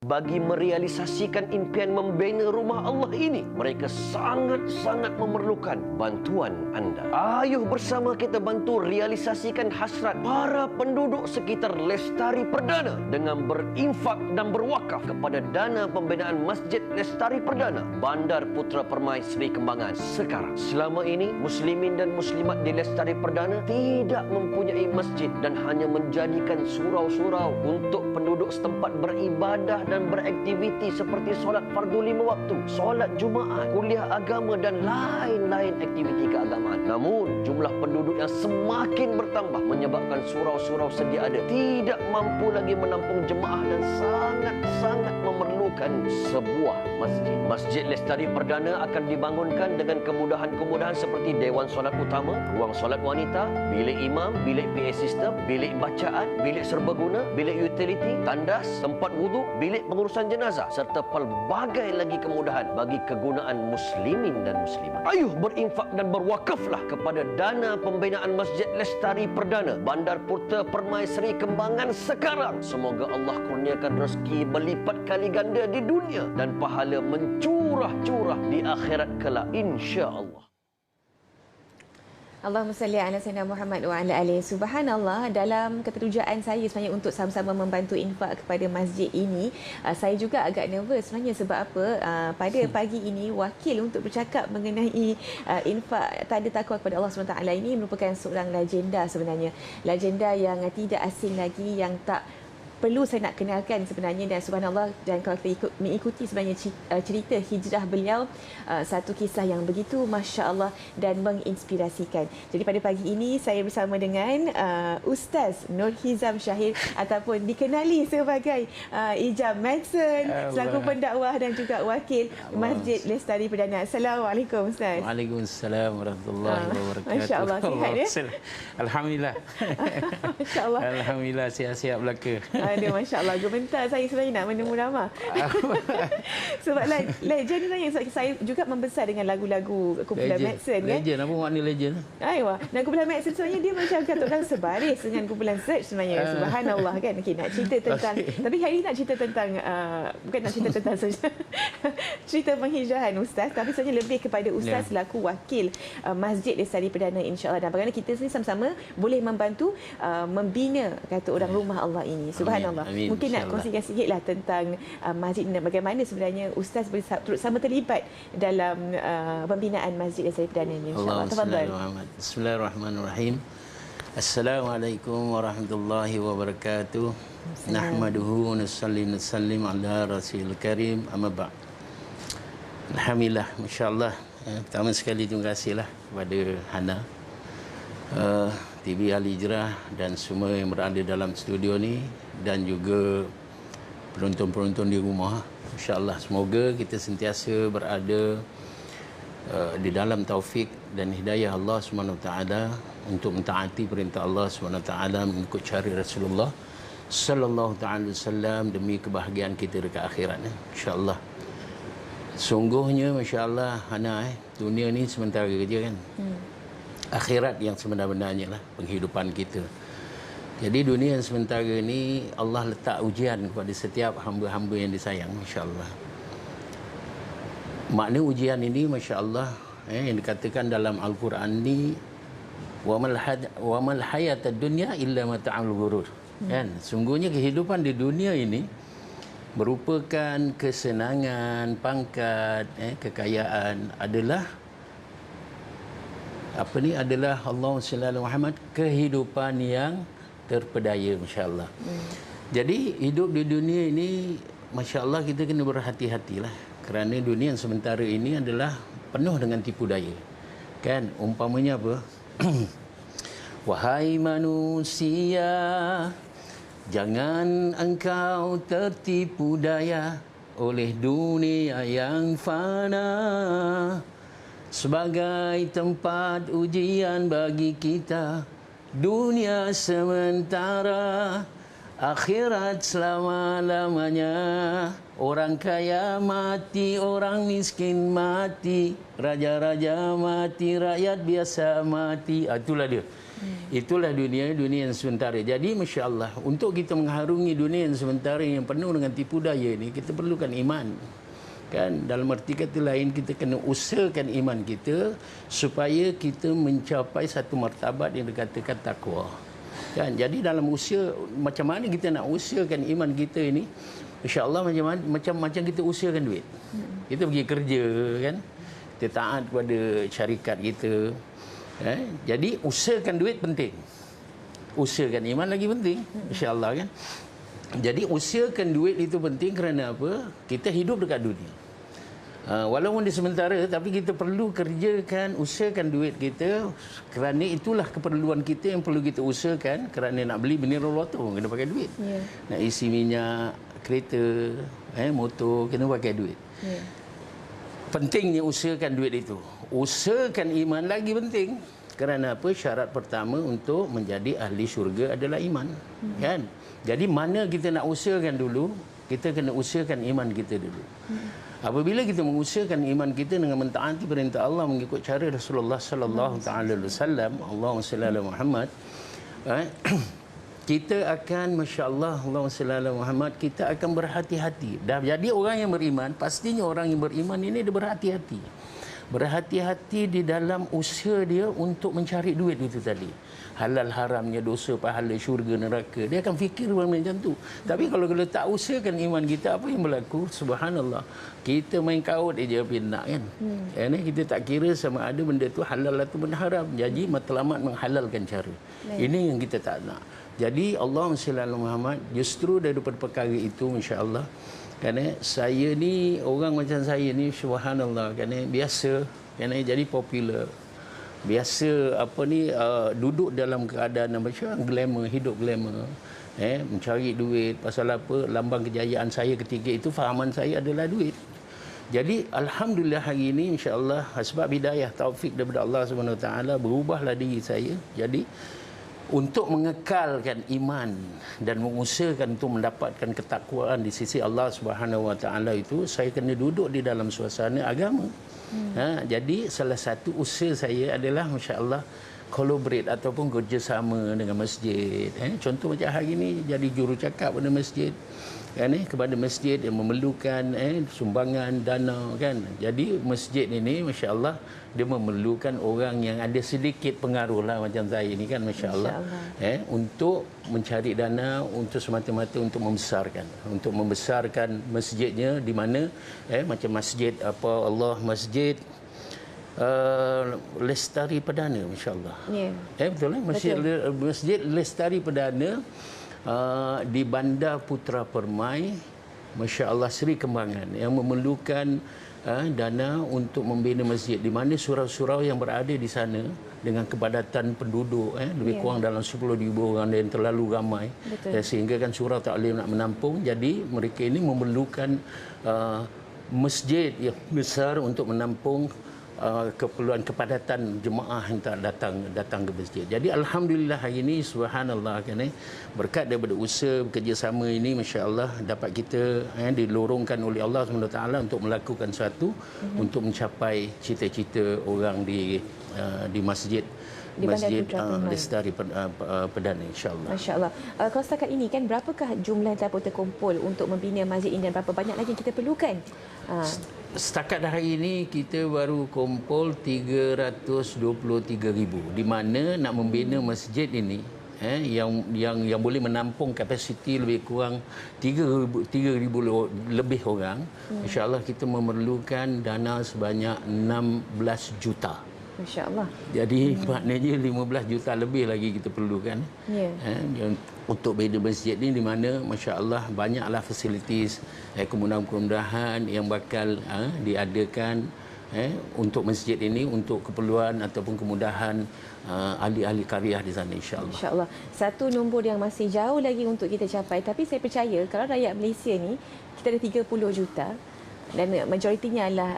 bagi merealisasikan impian membina rumah Allah ini. Mereka sangat-sangat memerlukan bantuan anda. Ayuh bersama kita bantu realisasikan hasrat para penduduk sekitar Lestari Perdana dengan berinfak dan berwakaf kepada dana pembinaan Masjid Lestari Perdana, Bandar Putra Permai Seri Kembangan sekarang. Selama ini, muslimin dan muslimat di Lestari Perdana tidak mempunyai masjid dan hanya menjadikan surau-surau untuk penduduk setempat beribadah dan beraktiviti seperti solat fardu 5 waktu, solat Jumaat, kuliah agama dan lain-lain aktiviti keagamaan. Namun, jumlah penduduk yang semakin bertambah menyebabkan surau-surau sedia ada tidak mampu lagi menampung jemaah dan sangat-sangat memerlukan sebuah masjid. Masjid Lestari Perdana akan dibangunkan dengan kemudahan-kemudahan seperti Dewan Solat Utama, ruang solat wanita, bilik imam, bilik PA system, bilik bacaan, bilik serbaguna, bilik utility, tandas, tempat wuduk, bilik pengurusan jenazah serta pelbagai lagi kemudahan bagi kegunaan muslimin dan muslimat. Ayuh berinfak dan berwakaflah kepada dana pembinaan Masjid Lestari Perdana, Bandar Putra Permai Seri Kembangan sekarang. Semoga Allah kurniakan rezeki berlipat kali ganda di dunia dan pahala mencurah-curah di akhirat kelak, insya-Allah. Allahumma salli ala sayyidina Muhammad wa ala alihi. Subhanallah, dalam keterujaan saya sebenarnya untuk sama-sama membantu infak kepada masjid ini, saya juga agak nervous sebenarnya. Sebab apa? Pada pagi ini wakil untuk bercakap mengenai infak tanda takwa kepada Allah SWT ini merupakan seorang legenda sebenarnya. Legenda yang tidak asing lagi, yang tak perlu saya nak kenalkan sebenarnya. Dan subhanallah, dan kalau kita mengikuti sebenarnya cerita hijrah beliau, satu kisah yang begitu Masya Allah dan menginspirasikan. Jadi pada pagi ini saya bersama dengan Ustaz Nur Hizam Syahir ataupun dikenali sebagai Ijam Maxson, selaku pendakwah dan juga wakil Masjid Lestari Perdana. Assalamualaikum Ustaz. Waalaikumsalam warahmatullahi wabarakatuh. Masya Allah, sihat ya? Alhamdulillah. Masya Allah. Alhamdulillah, sihat-sihat belaka. Ada, Masya Allah. Gementar saya sebenarnya nak menemu nama. Sebab legend ni saya juga membesar dengan lagu-lagu kumpulan Maxson kan. Legend, apa makna legend? Aywa. Dan kumpulan Maxson sebenarnya dia macam kata orang sebaris dengan kumpulan Search sebenarnya. Subhanallah kan. Okey, nak cerita tentang tapi hari ini nak cerita tentang bukan nak cerita tentang saja cerita penghijrahan Ustaz, tapi sebenarnya lebih kepada Ustaz selaku wakil Masjid Lestari Perdana, insya-Allah. Dan bagaimana kita sendiri sama-sama boleh membantu membina kata orang rumah Allah ini. Subhanallah. Amin. Mungkin nak kongsikan sikitlah tentang masjid ini, bagaimana sebenarnya Ustaz boleh turut sama terlibat dalam pembinaan Masjid Lestari Perdana ini, insya-Allah. Tafadhal. Bismillahirrahmanirrahim. Assalamualaikum warahmatullahi wabarakatuh. Nahmaduhu wa nusallim ala rasulil karim, amma ba'd. Alhamdulillah, masya-Allah. Pertama sekali terima kasihlah kepada Hana, TV Al Hijrah dan semua yang berada dalam studio ni, dan juga penonton-penonton di rumah. InsyaAllah semoga kita sentiasa berada di dalam taufik dan hidayah Allah SWT untuk mentaati perintah Allah SWT, mengikut cara Rasulullah sallallahu ta'ala wasallam demi kebahagiaan kita dekat akhirat. InsyaAllah. Sungguhnya masya-Allah Hana, dunia ni sementara je kan. Akhirat yang sebenar-benarnya lah penghidupan kita. Jadi dunia yang sementara ni Allah letak ujian kepada setiap hamba-hamba yang disayang, masya-Allah. Makna ujian ini masya-Allah yang dikatakan dalam Al-Quran ni, wa mal hayatad dunya illa mata'ul ghurur. Kan? Sungguhnya kehidupan di dunia ini merupakan kesenangan, pangkat, kekayaan adalah adalah Allah SWT Muhammad, kehidupan yang terpedaya, masya-Allah. Jadi hidup di dunia ini masya-Allah kita kena berhati-hatilah, kerana dunia yang sementara ini adalah penuh dengan tipu daya. Kan umpamanya apa? Wahai manusia, jangan engkau tertipu daya oleh dunia yang fana, sebagai tempat ujian bagi kita. Dunia sementara, akhirat selama-lamanya. Orang kaya mati, orang miskin mati, raja-raja mati, rakyat biasa mati. Itulah dia. Itulah dunia yang sementara. Jadi Masya Allah, untuk kita mengharungi dunia yang sementara yang penuh dengan tipu daya ini, kita perlukan iman. Kan, dalam arti kata lain, kita kena usahakan iman kita supaya kita mencapai satu martabat yang dikatakan takwa. Kan, jadi dalam usaha, macam mana kita nak usahakan iman kita ini, insya-Allah macam kita usahakan duit. Kita pergi kerja, kan, kita taat kepada syarikat kita. Jadi usahakan duit penting, usahakan iman lagi penting, insya-Allah, kan. Jadi usahakan duit itu penting kerana apa? Kita hidup dekat dunia. Walaupun di sementara, tapi kita perlu kerjakan, usahakan duit kita kerana itulah keperluan kita yang perlu kita usahakan. Kerana nak beli mineral water kena pakai duit. Yeah. Nak isi minyak kereta, motor kena pakai duit. Yeah. Pentingnya usahakan duit itu. Usahakan iman lagi penting. Kerana apa? Syarat pertama untuk menjadi ahli syurga adalah iman. Kan? Jadi mana kita nak usahakan dulu, kita kena usahakan iman kita dulu. Apabila kita mengusahakan iman kita dengan mentaati perintah Allah, mengikut cara Rasulullah sallallahu alaihi wasallam, Allahumma salli ala Muhammad, kita akan, masya-Allah, Allahumma salli ala Muhammad, kita akan berhati-hati. Dah jadi orang yang beriman, pastinya orang yang beriman ini dia berhati-hati. Berhati-hati di dalam usaha dia untuk mencari duit itu tadi. Halal haramnya, dosa pahala, syurga neraka. Dia akan fikir macam tu. Tapi kalau kita tak usahakan iman kita, apa yang berlaku? Subhanallah. Kita main kaut aja pindah, kan. Kita tak kira sama ada benda tu halal atau benda haram. Jadi matlamat menghalalkan cara. Ini yang kita tak nak. Jadi Allahumma salli ala Muhammad, justru daripada perkara itu, insya-Allah, kerana saya ni, orang macam saya ni, subhanallah, kerana biasa, kerana jadi popular. Biasa duduk dalam keadaan macam glamour, hidup glamour, mencari duit. Pasal apa? Lambang kejayaan saya ketika itu, fahaman saya adalah duit. Jadi alhamdulillah hari ini, insya-Allah, sebab hidayah taufik daripada Allah Subhanahu Wa Taala, berubahlah diri saya. Jadi untuk mengekalkan iman dan mengusahakan untuk mendapatkan ketakwaan di sisi Allah Subhanahu Wa Taala itu, saya kena duduk di dalam suasana agama. Jadi salah satu usaha saya adalah, masya-Allah, collaborate ataupun kerjasama dengan masjid. Contoh macam hari ini jadi jurucakap pada masjid, kepada masjid yang memerlukan sumbangan dana, kan. Jadi masjid ini, masya-Allah, dia memerlukan orang yang ada sedikit pengaruh lah macam saya ini, kan, masya-Allah, untuk mencari dana untuk semata-mata untuk membesarkan masjidnya, di mana macam masjid masjid Lestari Perdana, masya-Allah. Betul, Masjid Lestari Perdana di Bandar Putra Permai, masya-Allah, Seri Kembangan, yang memerlukan dana untuk membina masjid, di mana surau-surau yang berada di sana dengan kepadatan penduduk lebih kurang dalam 10,000 orang dan terlalu ramai, sehingga kan surau tak boleh nak menampung. Jadi mereka ini memerlukan masjid yang besar untuk menampung keperluan kepadatan jemaah yang tak datang ke masjid. Jadi alhamdulillah hari ini, subhanallah, kan, berkat daripada usaha bekerjasama ini, masya-Allah, dapat kita dilorongkan oleh Allah SWT untuk melakukan sesuatu untuk mencapai cita-cita orang di masjid Lestari Perdana, insya-Allah. Masya-Allah. Kalau setakat ini, kan, berapakah jumlah yang telah terkumpul untuk membina masjid ini dan berapa banyak lagi yang kita perlukan? Setakat hari ini kita baru kumpul 323,000, di mana nak membina masjid ini yang boleh menampung kapasiti lebih kurang 3,000 lebih orang. Insya-Allah kita memerlukan dana sebanyak 16 juta. Masya-Allah. Jadi maknanya 15 juta lebih lagi kita perlukan. Untuk bina masjid ni, di mana, masya-Allah, banyaklah fasilitis, kemudahan-kemudahan yang bakal diadakan untuk masjid ini, untuk keperluan ataupun kemudahan ahli-ahli karya di sana, insya-Allah. Insya-Allah. Satu nombor yang masih jauh lagi untuk kita capai, tapi saya percaya kalau rakyat Malaysia ni, kita ada 30 juta. dan majoritinya adalah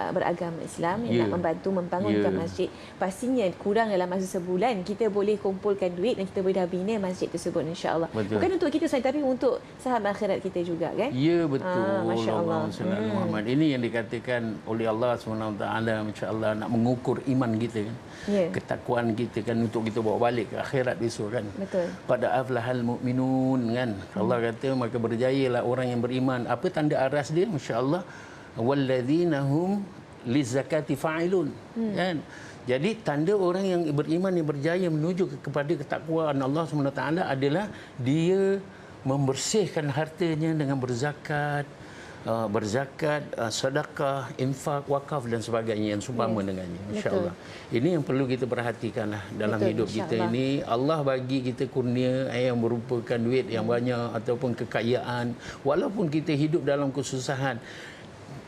beragama Islam yang nak membantu membangunkan masjid. Pastinya kurang dalam masa sebulan kita boleh kumpulkan duit dan kita boleh dah bina masjid tersebut, insya-Allah. Bukan untuk kita sahaja tapi untuk saham akhirat kita juga, kan? Ya, betul. Masya-Allah. Muhammad. Ini yang dikatakan oleh Allah SWT, insya-Allah nak mengukur iman kita kan. Ketakwaan kita kan, untuk kita bawa balik ke akhirat besok kan. Betul. Pada aflahal mukminun kan. Allah kata maka berjayalah orang yang beriman. Apa tanda aras dia? Masya-Allah. Walladzina hum lizakati fa'ilun. Kan? Jadi tanda orang yang beriman yang berjaya menuju kepada ketakwaan Allah SWT adalah dia membersihkan hartanya dengan berzakat, sedekah, infak, wakaf dan sebagainya yang seumpama dengannya. Masya-Allah. Ini yang perlu kita perhatikanlah dalam hidup kita ini. Allah bagi kita kurnia yang merupakan duit yang banyak ataupun kekayaan, walaupun kita hidup dalam kesusahan.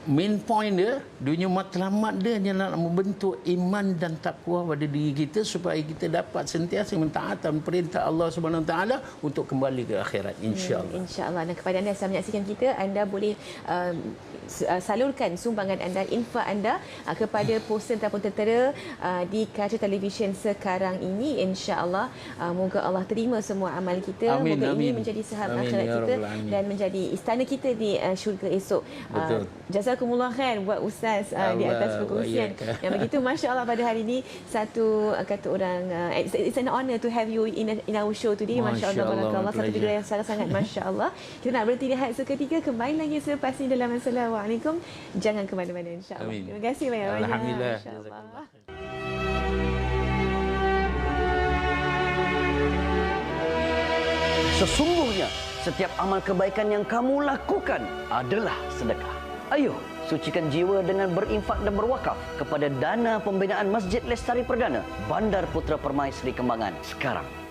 Main point dia, dunia matlamat dia adalah membentuk iman dan takwa pada diri kita supaya kita dapat sentiasa mentaatan perintah Allah Subhanahu Wa Taala untuk kembali ke akhirat, insya-Allah. Insya-Allah. Dan kepada anda yang menyaksikan kita, anda boleh salurkan sumbangan anda, infak anda kepada poster ataupun tentera di kaca televisyen sekarang ini, insya-Allah. Moga Allah terima semua amal kita. Amin, moga amin. ini menjadi saham Amin, akhirat ya kita Rabbal Alamin. dan menjadi istana kita di syurga esok. Jazakumullah khair buat Ustaz di atas perkongsian yang begitu masya-Allah pada hari ini. Satu kata orang, it's an honor to have you in our show today. Masya-Allah, barakallah. Satu figura yang sangat-sangat masya-Allah. Kita nak berhenti lihat seketika, kembali lagi selepas ini dalam Assalamualaikum. Jangan ke mana-mana, insya-Allah. Terima kasih banyak-banyak. Alhamdulillah. Masya-Allah. Sesungguhnya setiap amal kebaikan yang kamu lakukan adalah sedekah. Ayo, sucikan jiwa dengan berinfak dan berwakaf kepada dana pembinaan Masjid Lestari Perdana, Bandar Putra Permai Seri Kembangan sekarang.